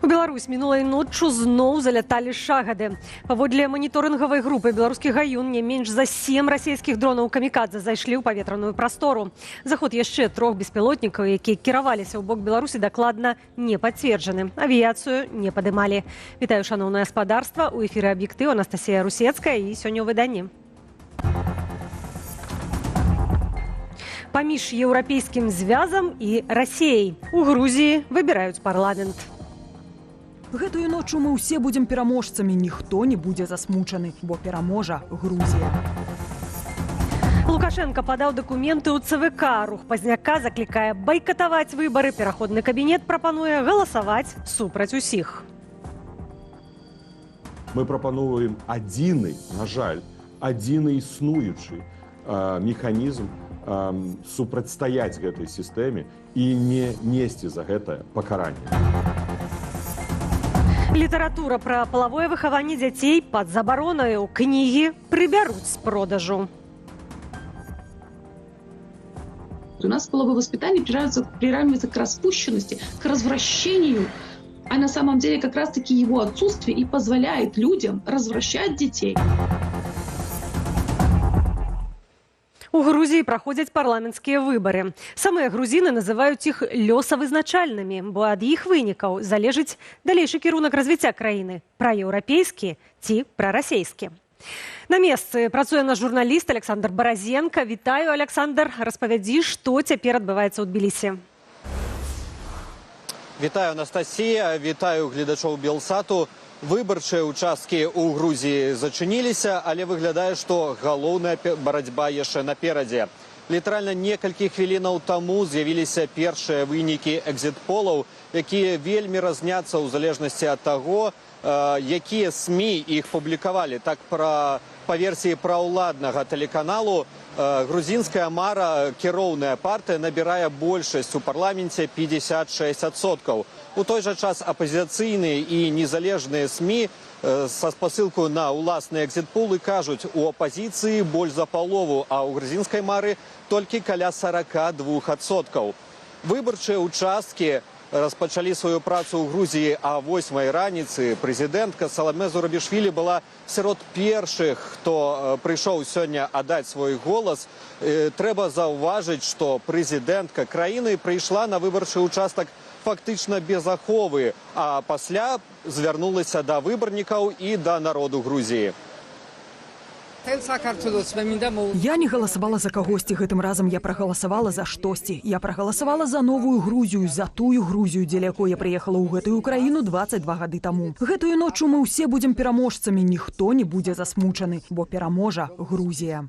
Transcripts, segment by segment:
У Беларусь мінулай ноччу зноў заляталі шагады. Паводле маніторынгавай групы беларускі гаюн не менш за 7 расійскіх дронаў камікадзе зайшлі ў паветраную прастору. Заход яшчэ 3 беспілотнікаў, якія кіраваліся ў бок Беларусі, дакладна не пацверджаны. Авіяцыю не падымалі. Вітаю, шаноўнае гаспадарства. У эфіры «Аб'ектыў» Анастасія Русецкая і сёння ў выданні. Паміж еўрапейскім звязам і Расіяй. У Грузіі выбіраюць парламент. Гэтую ночу мы ўсе будзем пераможцамі, ніхто не будзе засмучаны, бо пераможа Грузія. Лукашенко падаў дакументы ў ЦВК. Рух Пазняка заклікае байкатаваць выбары. Пераходны кабінет прапануе галасаваць супраць усіх. Мы прапановваем адзіны, на жаль, адзіны існуючы механізм супрацьстаяць гэтай сістэме і не несці за гэта пакаранне. Літаратура пра палавое выхаванне дзяцей пад забаронаю. Кнігі прыбяруць з продажу. У нас половое воспитание приравнивается к распущенности, к развращению, а на самом деле как раз-таки его отсутствие и позволяет людям развращать детей. У Грузіі праходзяць парламенцкія выбары. Самыя грузіны называюць іх лёсавызначальнымі, бо ад іх вынікаў залежыць далейшы кірунак развіцця краіны – праеўрапейскі ці прарасейскі. На месцы працуе наш журналіст Александр Баразенко. Вітаю, Александр. Распавядзі, што цяпер адбываецца ў Тбілісі. Вітаю, Анастасія. Вітаю гледачоў Белсату. Выбарчыя ўчасткі ў Грузіі зачыніліся, але выглядае, што галоўная барацьба яшчэ наперадзе. Літаральна некалькі хвілінаў таму з'явіліся першыя вынікі экзіт-полаў, якія вельмі разняцца ў залежнасці ад таго, якія СМІ іх публікавалі. Так, па версіі праўладнага тэлеканалу, грузінская мара, кіроўная партыя, набірае большасць у парламенце 56%. У той жа час апазіцыйныя і незалежныя СМІ са спасылку на ўласныя экзіт-полы кажуць, у апазіцыі больш за палову, а ў грузінскай мары толькі каля 42%. Выбарчыя ўчасткі распачалі сваю працу ў Грузіі а 8-й раніцы. Прэзідэнтка Саламе Зурабішвілі была сярод першых, хто прыйшоў сёння аддаць свой голас. Трэба заўважыць, што прэзідэнтка краіны прыйшла на выбарчы ўчастак фактычна без аховы, а пасля звярнулася да выбарнікаў і да народу Грузіі. Я не галасавала за кагосьці, гэтым разам я прагаласавала за штосьці. Я прагаласавала за новую Грузію, за тую Грузію, дзеля якой я прыехала ў гэтую краіну 22 гады таму. Гэтую ночу мы ўсе будзем пераможцамі, ніхто не будзе засмучаны, бо пераможа Грузія.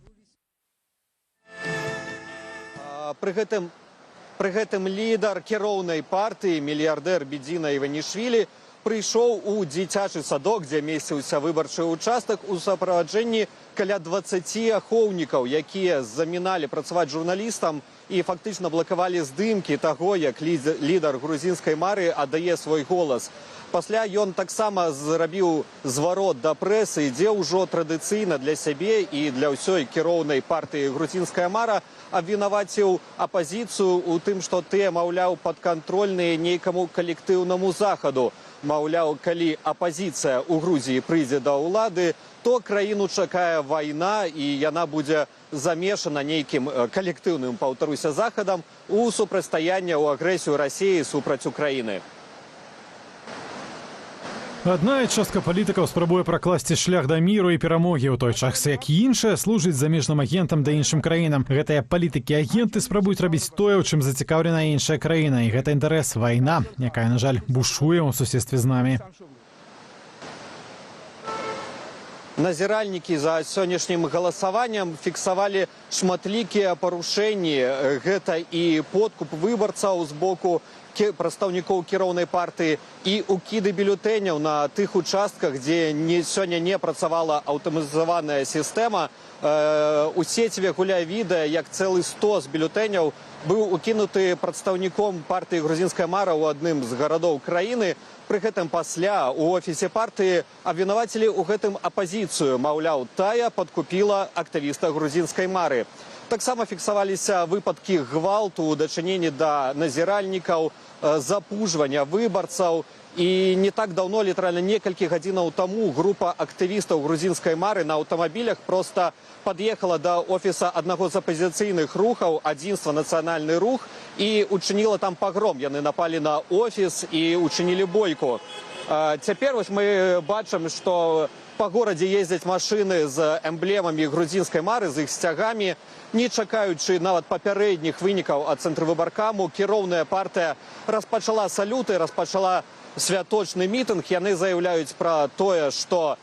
Пры гэтым лідар кіроўнай партыі, мільярдэр Бедзіна Іванішвілі, прыйшоў у дзіцячы садок, дзе месціўся выбарчы ўчастак, у суправаджэнні каля 20 ахоўнікаў, якія заміналі працаваць журналістам і фактычна блакавалі здымкі таго, як лідар грузінскай мары аддае свой голас. Пасля ён таксама зрабіў зварот да прэсы, дзе ўжо традыцыйна для сябе і для ўсёй кіроўнай партыі грузінская мара абвінаваціў апазіцыю ў тым, што тыя, маўляў, падкантрольныя нейкаму калектыўнаму захаду. Маўляў, калі апазіцыя ў Грузіі прыйдзе да ўлады, то краіну чакае вайна і яна будзе замешана нейкім калектыўным, паўтаруся, захадам у супрацьстаянне ў агрэсію Расіі супраць Украіны. Адна частка палітыкаў спрабуе пракласці шлях да міру і перамогі ў той час, як і іншая служыць замежным агентам да іншым краінам. Гэтыя палітыкі-агенты спрабуюць рабіць тое, у чым зацікаўлена іншая краіна, і гэта інтарэс вайна, якая, на жаль, бушуе ў суседстве з намі. Назіральнікі за сённяшнім галасаваннем фіксавалі шматлікія парушэнні. Гэта і подкуп выбарцаў з боку прадстаўнікоў кіроўнай партыі і укіды бюлетэняў на тых участках, дзе сёння не працавала аўтаматызаваная сістэма. У сеціве гуляе відэа, як цэлы 100 з бюлетэняў быў укінуты прадстаўніком партыі грузінская мара ў адным з гарадоў краіны. Пры гэтым пасля у офісе партыі абвінавацілі ў гэтым апазіцыю. Маўляў, тая падкупіла актывіста грузінскай мары. Таксама фіксаваліся выпадкі гвалту, дачынення да назіральнікаў, запужвання выбарцаў. І не так давно, літаральна некалькі гадзінаў таму, група актывістаў грузінскай мары на аўтамабілях проста пад'ехала да офіса аднаго з апазіцыйных рухаў, адзінства нацыянальны рух, і учыніла там пагром. Яны напалі на офіс і учынілі бойку. Цяпер вось мы бачым, што па горадзе ездзяць машыны з эмблемамі грузінскай мары, з іх сцягамі, не чакаючы нават папярэдніх вынікаў ад цэнтрвыбаркаму, кіроўная партыя распачала салюты, распачала святочны мітынг. Яны заяўляюць пра тое, што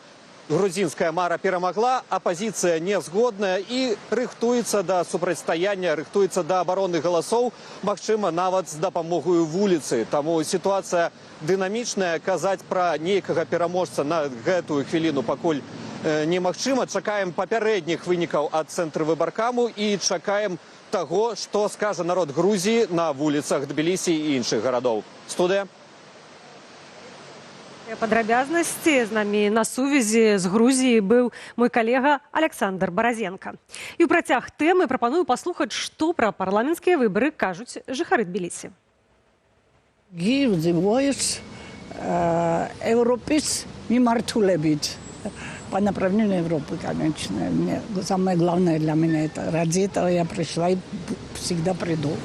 грузінская мара перамагла, апазіцыя не згодная і рыхтуецца да супрацьстаяння, рыхтуецца да абароны галасоў, магчыма, нават з дапамогаю вуліцы. Таму сітуацыя дынамічная, казаць пра нейкага пераможца на гэтую хвіліну пакуль немагчыма. Чакаем папярэдніх вынікаў ад цэнтрвыбаркаму і чакаем таго, што скажа народ Грузіі на вуліцах Тбілісі і іншых гарадоў. Студыя. Падрабязнасці з намі на сувязі з Грузіяй быў мой калега Александр Баразенко. І ў працяг тэмы прапаную паслухаць, што пра парламенцкія выбары кажуць жыхары Тбілісі. Give the voice Европის მიმართულებით по направлению Европы, конечно. Самое главное для меня это ради этого я пришла и всегда приду.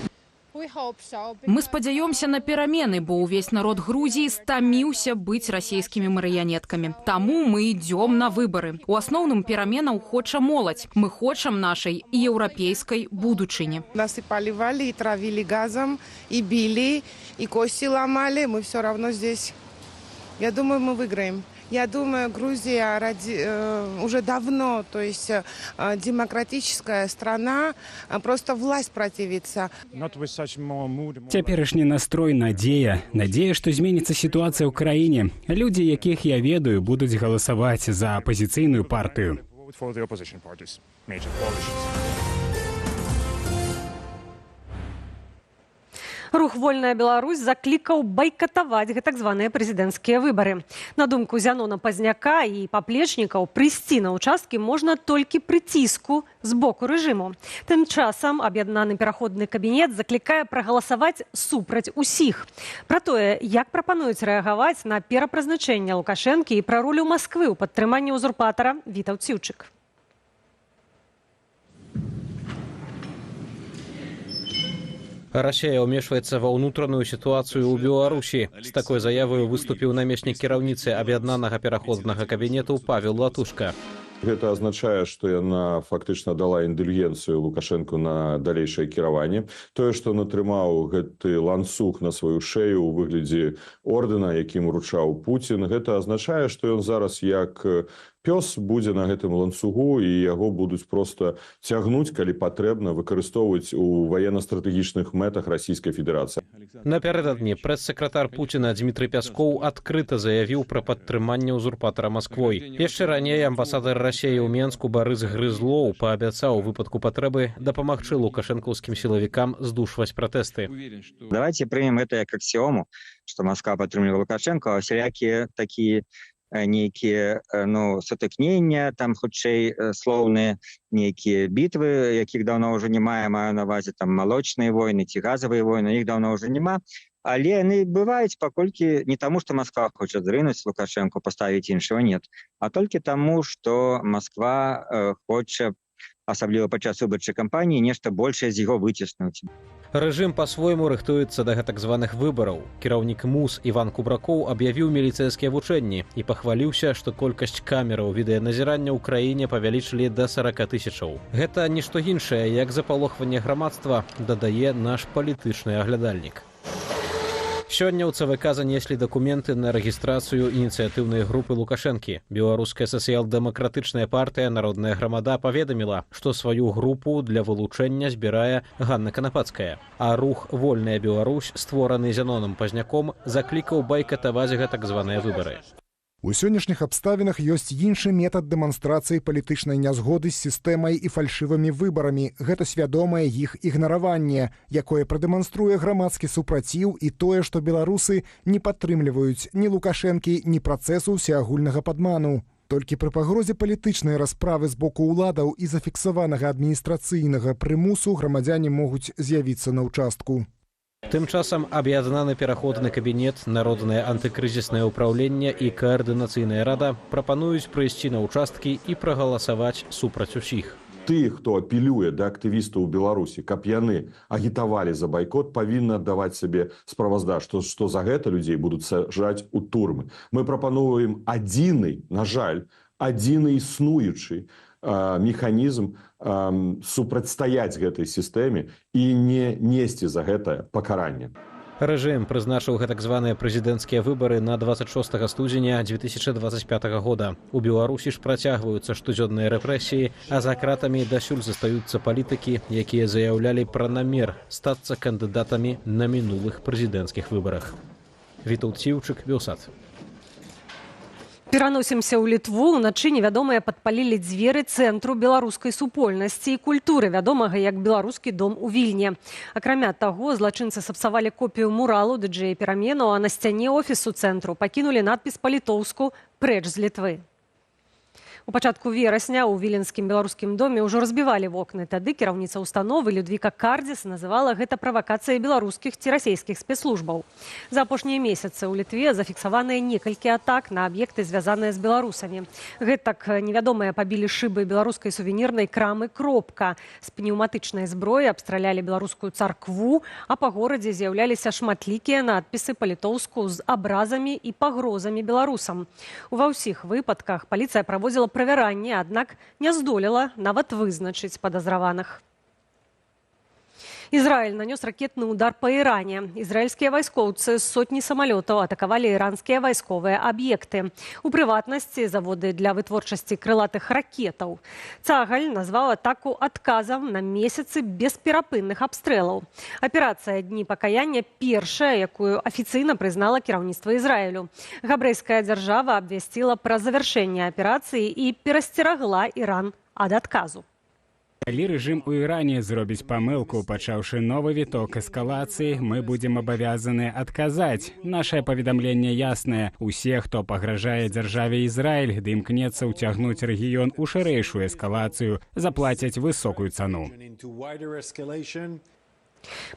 Мы спадзяёмся на перамены, бо ўвесь народ Грузіі стаміўся быць расійскімі марыянеткамі. Таму мы ідём на выбары. У асноўным пераменаў хоча моладзь. Мы хочам нашай еўрапейскай будучыні. Нас и поливали, и травили газом, и били, и кости ломали. Мы все равно здесь. Я думаю, мы выиграем. Я думаю, Грузия уже давно, то есть демократическая страна, просто власть противится. Цяперашні настрой надзея, што зменіцца сітуацыя ў краіне. Людзі, якіх я ведаю, будуць галасаваць за апазіцыйную партыю. Рух «Вольная Беларусь» заклікаў байкатаваць так званыя прэзідэнцкія выбары. На думку Зянона Пазняка і паплечнікаў, прыйсці на ўчасткі можна толькі пры ціску з боку рэжыму. Тым часам аб'яднаны пераходны кабінет заклікае прагаласаваць супраць усіх. Пра тое, як прапануюць рэагаваць на перапрызначэнне Лукашэнкі і пра ролю Масквы ў падтрыманні узурпатара Вітаў Ціўчык. Россия ўмешваецца ва ўнутраную сітуацыю ў Беларусі. З такой заявою выступіў намеснік кіраўніцы аб'яднанага пераходнага кабінету Павел Латушка. Гэта азначае, што яна фактычна дала індульгенцыю Лукашэнку на далейшае кіраванне. Тое, што натрымаў гэты ланцуг на сваю шею ў выглядзе ордэна, якім уручаў Пуцін, гэта азначае, што ён зараз як пёс будзе на гэтым ланцугу і яго будуць проста цягнуць, калі патрэбна, выкарыстоўваць у ваенна-стратэгічных мэтах Расійскай Федэрацыі. Напярэдадні прэс-сакратар Пуціна Дмітрый Пяскоў адкрыта заявіў пра падтрыманне ўзурпатара Масквой. Яшчэ раней амбасадар Расіі ў Менску Барыс Грызлоў паабяцаў у выпадку патрэбы дапамагчы лукашэнкаўскім сілавікам здушваць пратэсты. Давайте примем это как аксиому, что Москва падтрымлівае Лукашенко, а всякие такие нейкія сутыкнення, там хутчэй слоўныя нейкія бітвы, якіх даўно ўжо няма, маю на увазе там малочныя войны ці газавыя войны, іх даўно ўжо няма, але яны бываюць паколькі не таму, што Москва хоча зрынуць Лукашенко, паставіць іншого нет, а толькі таму, што Москва хоча, асабліва падчас выбарчай кампаніі, нешта большае з яго выціснуць. Рэжым па-свойму рыхтуецца да гэтак званых выбараў. Кіраўнік МУС Іван Кубракоў аб'явіў міліцэйскія вучэнні і пахваліўся, што колькасць камераў відэаназірання ў краіне павялічылі да 40 000. Гэта нішто іншае, як запалохванне грамадства, дадае наш палітычны аглядальнік. Сёння ў ЦВК занеслі дакументы на рэгістрацыю ініцыятыўнай групы Лукашэнкі. Беларуская сацыял-дэмакратычная партыя «Народная грамада» паведаміла, што сваю групу для вылучэння збірае Ганна Канапацкая. А рух «Вольная Беларусь», створаны Зяноном Пазняком, заклікаў байкатаваць гэтак званыя выбары. У сённяшніх абставінах ёсць іншы метад дэманстрацыі палітычнай нязгоды з сістэмай і фальшывымі выбарамі. Гэта свядомае іх ігнараванне, якое прадэманструе грамадскі супраціў і тое, што беларусы не падтрымліваюць ні Лукашэнкі, ні працэсу ўсеагульнага падману. Толькі пры пагрозе палітычнай расправы з боку ўладаў і зафіксаванага адміністрацыйнага прымусу грамадзяне могуць з'явіцца на ўчастку. Тым часам аб'яднаны пераходны кабінет, народнае антыкрызіснае ўпраўленне і каардынацыйная рада прапануюць прыйсці на ўчасткі і прагаласаваць супраць усіх. Тых, хто апелюе да актывістаў у Беларусі, каб яны агітавалі за байкот, павінны аддаваць сабе справаздачу, што за гэта людзей будуць саджаць у турмы. Мы прапануем адзіны, на жаль, адзіны існуючы механізм супрацьстаяць гэтай сістэме і не несці за гэта пакаранне. Рэжым прызначыў гэтак званыя прэзідэнцкія выбары на 26 студзеня 2025 года. У Беларусі ж працягваюцца штодзённыя рэпрэсіі, а за кратамі дасюль застаюцца палітыкі, якія заяўлялі пра намер стацца кандыдатамі на мінулых прэзідэнцкіх выбарах. Вітаўт Сіўчык, Белсат. Пераносімся ў Літву. Уначы невядомыя падпалілі дзверы цэнтру беларускай супольнасці і культуры, вядомага як беларускі дом у Вільні. Акрамя таго, злачынцы сапсавалі копію муралу ды-джэя перамену, а на сцяне офісу цэнтру пакінулі надпіс па-літоўску «Прэч з Літвы». У пачатку верасня ў віленскім беларускім доме ўжо разбівалі вокны. Тады кіраўніца ўстановы Людвіка Кардзіс называла гэта правакацыяй беларускіх ці расійскіх спецслужбаў. За апошнія месяцы ў Літве зафіксаваныя некалькі атак на аб'екты, звязаныя з беларусамі. Гэтак невядомыя пабілі шыбы беларускай сувенірнай крамы «Кропка». З пнеўматычнай зброі абстралялі беларускую царкву, а па горадзе з'яўляліся шматлікія надпісы па-літоўску з абразамі і пагрозамі беларусам. Ува ўсіх выпадках паліцыя праводзіла правяранне, аднак не здолела нават вызначыць падазраваных. Израиль нанес ракетны удар по Иране. Израильские вайскоўцы з сотні самолетаў атакавалі іранскія вайсковыя аб'екты. У прыватнасці заводы для вытворчасці крылатых ракетаў. Цагаль назваў атаку адказам на месяцы бесперапынных абстрэлаў. Аперацыя «Дні пакаяння» першая, якую афіцыйна прызнала кіраўніцтва Ізраілю. Габрэйская дзяржава абвясціла пра завяршэнне аперацыі і перасцерагла Іран ад адказу. Калі рэжым у Іране зробіць памылку, пачаўшы новы віток эскалацыі, мы будзем абавязаны адказаць. Нашае паведамленне яснае. Усе, хто пагражае дзяржаве Ізраіль, ды імкнецца ўцягнуць рэгіён у шырэйшую эскалацыю, заплацяць высокую цану.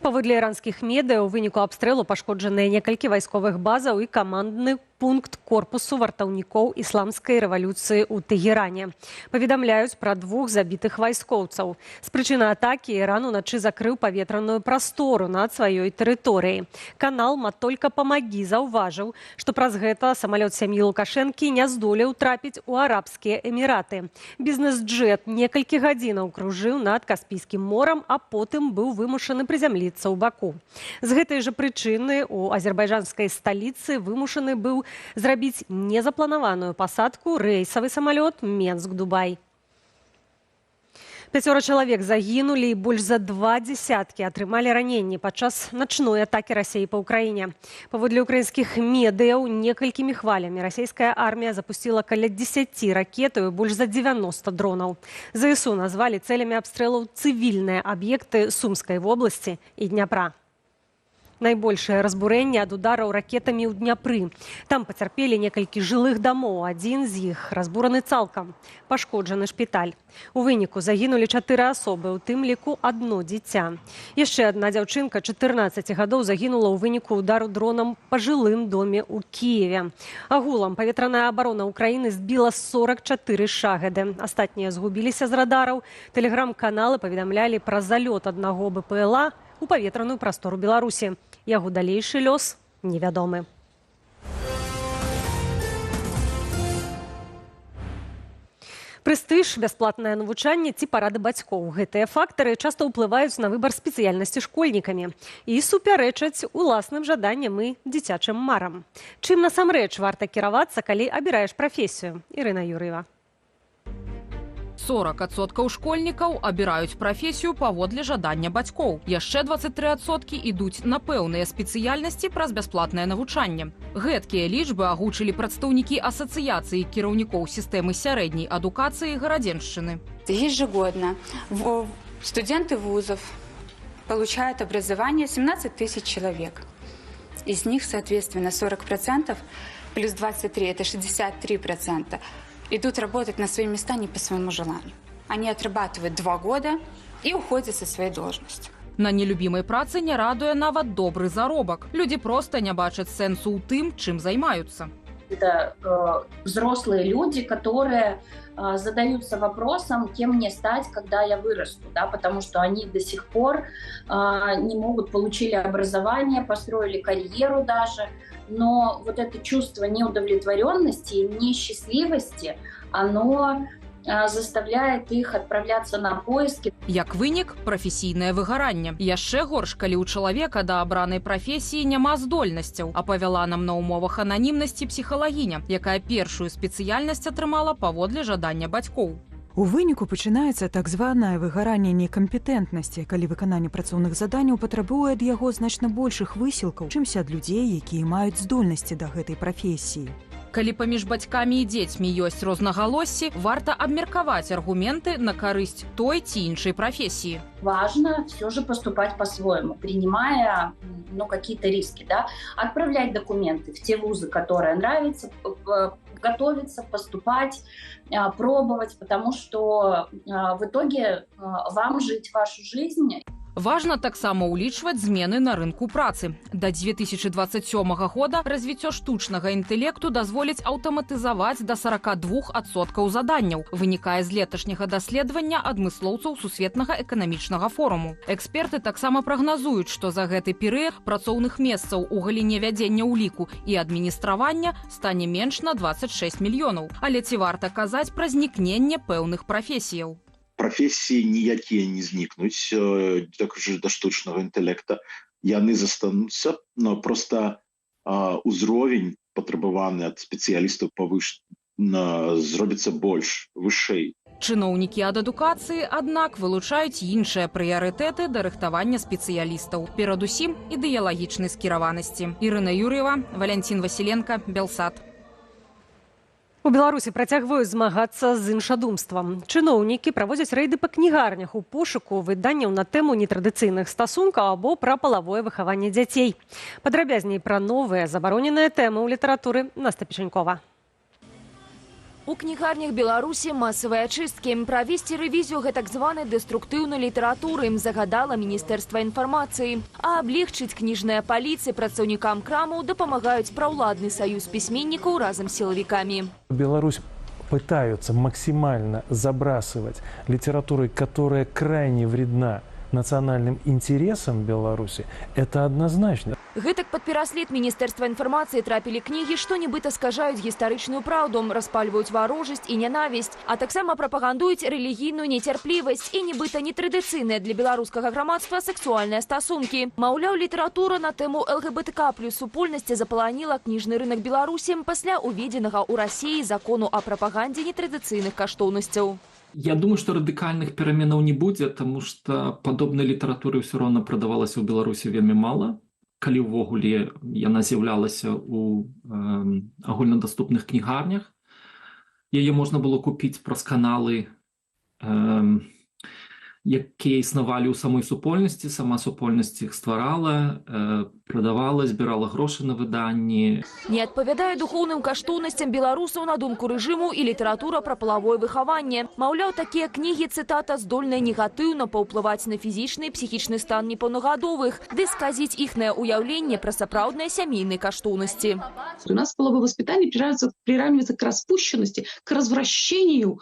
Паводле іранскіх медыа, у выніку абстрэлу пашкоджаныя некалькі вайсковых базаў і камандны пункт корпусу вартаўнікоў ісламскай рэвалюцыі ў Тэгеране. Паведамляюць пра 2 забітых вайскоўцаў. З прычыны атакі Іран уначы закрыў паветраную прастору над сваёй тэрыторыяй. Канал «Матолька памагі» заўважыў, што праз гэта самалёт сям'і Лукашэнкі не здолеў трапіць у Арабскія Эміраты. Бізнес-джэт некалькі гадзінаў кружыў над Каспійскім морам, а потым быў вымушаны прызямліцца ў Баку. З гэтай жа прычыны у азербайджанскай сталіцы вымушаны быў зрабіць незапланаваную пасадку рэйсавы самалёт Менск-Дубай. 5 чалавек загінулі і больш за 2 дзесяткі атрымалі раненні падчас начной атакі Расіі па ўкраіне. Паводле ўкраінскіх медыяў, некалькімі хвалямі расійская армія запусціла каля 10 ракетаў і больш за 90 дронаў. ЗСУ назвалі цэлямі абстрэлаў цывільныя аб'екты Сумскай вобласці і Дняпра. Найбольшае разбурэнне ад удараў ракетамі ў Дняпры. Там пацярпелі некалькі жылых дамоў, адзін з іх разбураны цалкам. Пашкоджаны шпіталь. У выніку загінулі 4 асобы, у тым ліку 1 дзіця. Яшчэ адна дзяўчынка 14 гадоў загінула ў выніку удару дронам па жылым доме ў Кіеве. Агулам паветраная абарона Украіны збіла 44 шахеды. Астатнія згубіліся з радараў. Тэлеграм-каналы паведамлялі пра залёт аднаго БПЛА у паветраную прастору Беларусі. Яго далейшы лёс невядомы. Прэстыж, бясплатнае навучанне ці парады бацькоў. Гэтыя фактары часта ўплываюць на выбар спецыяльнасці школьнікамі і супярэчаць уласным жаданням і дзіцячым марам. Чым насамрэч варта кіравацца, калі абіраеш прафесію? Ірына Юрыева. 40% школьнікаў абіраюць прафесію паводле жадання бацькоў. Яшчэ 23% ідуць на пэўныя спецыяльнасці праз бясплатнае навучанне. Гэткія лічбы агучылі прадстаўнікі асацыяцыі кіраўнікоў сістэмы сярэдняй адукацыі Гарадзеншчыны. Ежегодно студенты вузов получают образование 17 тысяч человек. Из них, соответственно, 40% плюс 23 – это 63%. идут работать на свои места не по своему желанию. Они отрабатывают 2 года и уходят со своей должности. На нелюбімай працы не радуе нават добры заробак. Людзі проста не бачаць сэнсу ў тым, чым займаюцца. Это взрослые люди, которые задаются вопросом, кем мне стать, когда я вырасту, да, потому что они до сих пор не могут, получили образование, построили карьеру даже, но вот это чувство неудовлетворенности, несчастливости, оно заставляет их отправляться на поиски. Як вынік, прафесійнае выгаранне. Яшчэ горш, калі ў чалавека да абранай прафесіі няма здольнасцяў, апавяла нам на умовах ананімнасці псіхалагіня, якая першую спецыяльнасць атрымала паводле жадання бацькоў. У выніку пачынаецца так званае выгаранне некампетэнтнасці, калі выкананне працоўных заданняў патрабуе ад яго значна большых высілкаў, чымся ад людзей, якія маюць здольнасці да гэтай прафесіі. Калі паміж бацькамі і дзецьмі ёсць рознагалоссі, варта абмеркаваць аргументы на карысць той ці іншай прафесіі. Важно все же поступать по-своему, принимая какие-то риски, да? Отправлять документы в те вузы, которые нравятся, готовиться, поступать, пробовать, потому что в итоге вам жить вашу жизнь. Важна таксама ўлічваць змены на рынку працы. Да 2027 года развіццё штучнага інтэлекту дазволіць аўтаматызаваць да 42% заданняў, вынікае з леташняга даследавання адмыслоўцаў Сусветнага эканамічнага форуму. Эксперты таксама прагназуюць, што за гэты перыяд працоўных месцаў у галіне вядзення ўліку і адміністравання стане менш на 26 мільёнаў. Але ці варта казаць пра знікненне пэўных прафесіяў? Прафесіі ніякія не знікнуць да штучнага інтэлекта. Яны застануцца, но проста узровень патрабаваны ад спецыялістаў зробіцца больш, вышэй. Чыноўнікі ад адукацыі, аднак, вылучаюць іншыя прыярытэты да рыхтавання спецыялістаў. Перадусім, ідэалагічнай скіраванасці. Ірына Юр'ева, Валянцін Васіленка, Белсат. У Беларусі працягваюць змагацца з іншадумствам. Чыноўнікі праводзяць рэйды па кнігарнях у пошуку выданняў на тэму нетрадыцыйных стасункаў або пра палавое выхаванне дзяцей. Падрабязней пра новыя забароненыя тэмы ў літаратуры Настя Печанькова. У кнігарнях Беларусі масавыя ачысткі. Правесці рэвізію гэтак званай дэструктыўнай літаратуры загадала Міністэрства інфармацыі. А аблегчыць кніжныя паліцы працаўнікам крамаў дапамагаюць праўладны саюз пісьменнікаў разам з сілавікамі. Беларусь пытаются максимально забрасывать литературой, которая крайне вредна национальным интересам Беларуси, это однозначно. Гэтак пад пераслед Міністэрства інфармацыі трапілі кнігі, што нібыта скажаюць гістарычную праўду, распальваюць варожасць і нянавісць, а таксама прапагандуюць рэлігійную нецярплівасць і нібыта нетрадыцыйныя для беларускага грамадства сексуальныя стасункі. Маўляў, літаратура на тэму ЛГБТК плюс супольнасці запаланіла кніжны рынок Беларусі пасля уведзенага ў Расіі закону о прапагандзе нетрадыцыйных каштоўнасцяў. Я думаю, что радикальных переменаў не будет, потому что подобной литературы все равно продавалась в Беларуси вельмі мало. Калі ўвогуле яна з'яўлялася ў агульнадаступных кнігарнях. Яе можна было купіць праз каналы, якія існавалі ў самой супольнасці. Сама супольнасць іх стварала, прадавала, збірала грошы на выданні. Не адпавядае духоўным каштоўнасцям беларусаў, на думку рэжыму, і літаратура пра палавое выхаванне. Маўляў, такія кнігі, цытата, здольныя негатыўна паўплываць на фізічны і псіхічны стан непаўнагадовых, ды сказіць іхнае ўяўленне пра сапраўдныя сямейныя каштоўнасці. У нас половое воспитание приравнивается к распущенности, к развращению.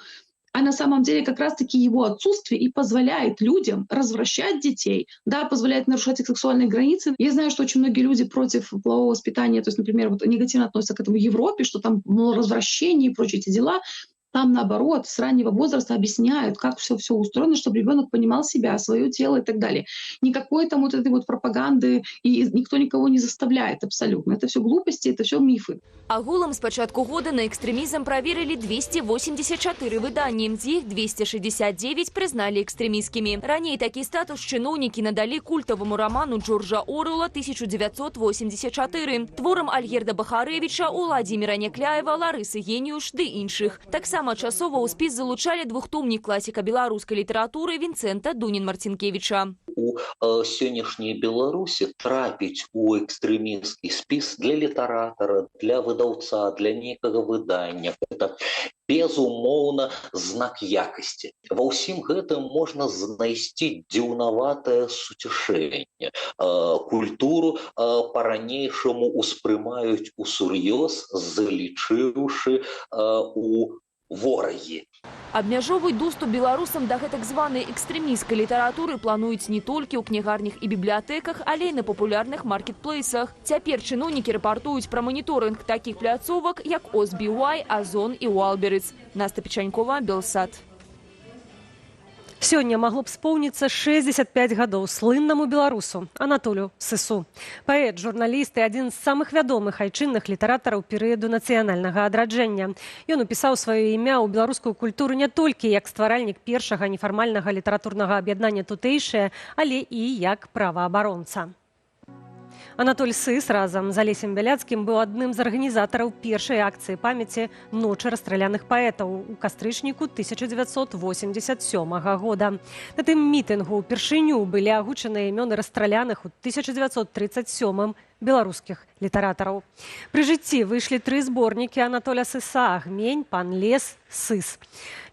А на самом деле как раз-таки его отсутствие и позволяет людям развращать детей, да, позволяет нарушать их сексуальные границы. Я знаю, что очень многие люди против полового воспитания, то есть, например, вот негативно относятся к этому в Европе, что там развращение и прочие эти дела. Там, наоборот, с раннего возраста объясняют, как все устроено, чтобы ребенок понимал себя, свое тело и так далее. Никакой там вот этой вот пропаганды, и никто никого не заставляет абсолютно. Это все глупости, это все мифы. Агулам з пачатку года на экстремизм проверили 284 выданні, з іх 269 признали экстремистскими. Ранее такі статус чыноўнікі надалі культовому роману Джорджа Оруэлла 1984, творам Альгерда Бахарэвіча, Уладзіміра Някляева, Ларысы Геніуш ды іншых. Таксама часова ў спіс залучалі двухтомнік класіка беларускай літаратуры Вінцэнта Дунін-Марцінкевіча. у сённяшняй Беларусі трапіць у экстрэмісцкі спіс для літаратара, для выдаўца, для нейкага выдання. Это безумоўна знак якасці. Ва ўсім гэтым можна знайсці дзіўнаватае суцяшэнне. Культуру па-ранейшаму успрымаюць усур'ёз, залічыўшы у ворагі. Абмяжоўваць доступ беларусам да гэтак званай экстрэмісцкай літаратуры плануюць не толькі ў кнігарнях і бібліятэках, але і на папулярных маркетплейсах. Цяпер чыноўнікі рапартуюць пра маніторынг такіх пляцовак, як ОСБY, Озон і Wildberries. Настя Печанькова, Белсат. Сёння магло б споўніцца 65 гадоў слыннаму беларусу Анатолю Сысу. Паэт, журналіст і адзін з самых вядомых айчынных літаратараў перыяду нацыянальнага адраджэння. Ён упісаў сваё імя ў беларускую культуру не толькі як стваральнік першага нефармальнага літаратурнага аб'яднання тутэйшае, але і як праваабаронца. Анатоль Сыс разам з Алесем Бяляцкім быў адным з арганізатараў першай акцыі памяці «Ночы расстраляных паэтаў» у кастрычніку 1987 года. На тым мітынгу ўпершыню былі агучаныя імёны расстраляных у 1937 беларускіх літаратараў. Пры жыцці выйшлі 3 зборнікі Анатоля Сыса «Агмень», «Пан Лес», «Сыс».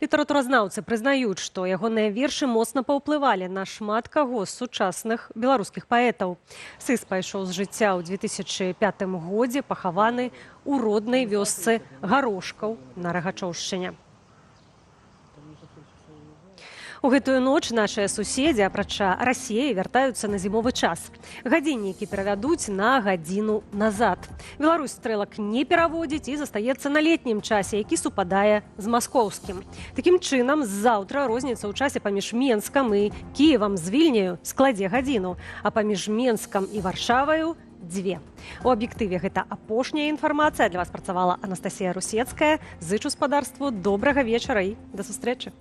Літаратуразнаўцы прызнаюць, што ягоныя вершы моцна паўплывалі на шмат каго з сучасных беларускіх паэтаў. Сыс пайшоў з жыцця ў 2005 годзе, пахаваны ў роднай вёсцы Гарошкаў на Рагачоўшчыне. У гэтую ноч нашыя суседзі, апрача Расіі, вяртаюцца на зімовы час. Гадзіннікі перавядуць на гадзіну назад. Беларусь стрэлак не пераводзіць і застаецца на летнім часе, які супадае з маскоўскім. Такім чынам, заўтра розніца ў часе паміж Менскам і Кіевам з Вільняю складзе гадзіну, а паміж Менскам і Варшаваю – 2. У аб'ектыве гэта апошняя інфармацыя. Для вас працавала Анастасія Русецкая. Зычу спадарству добрага вечара і да сустрэчы.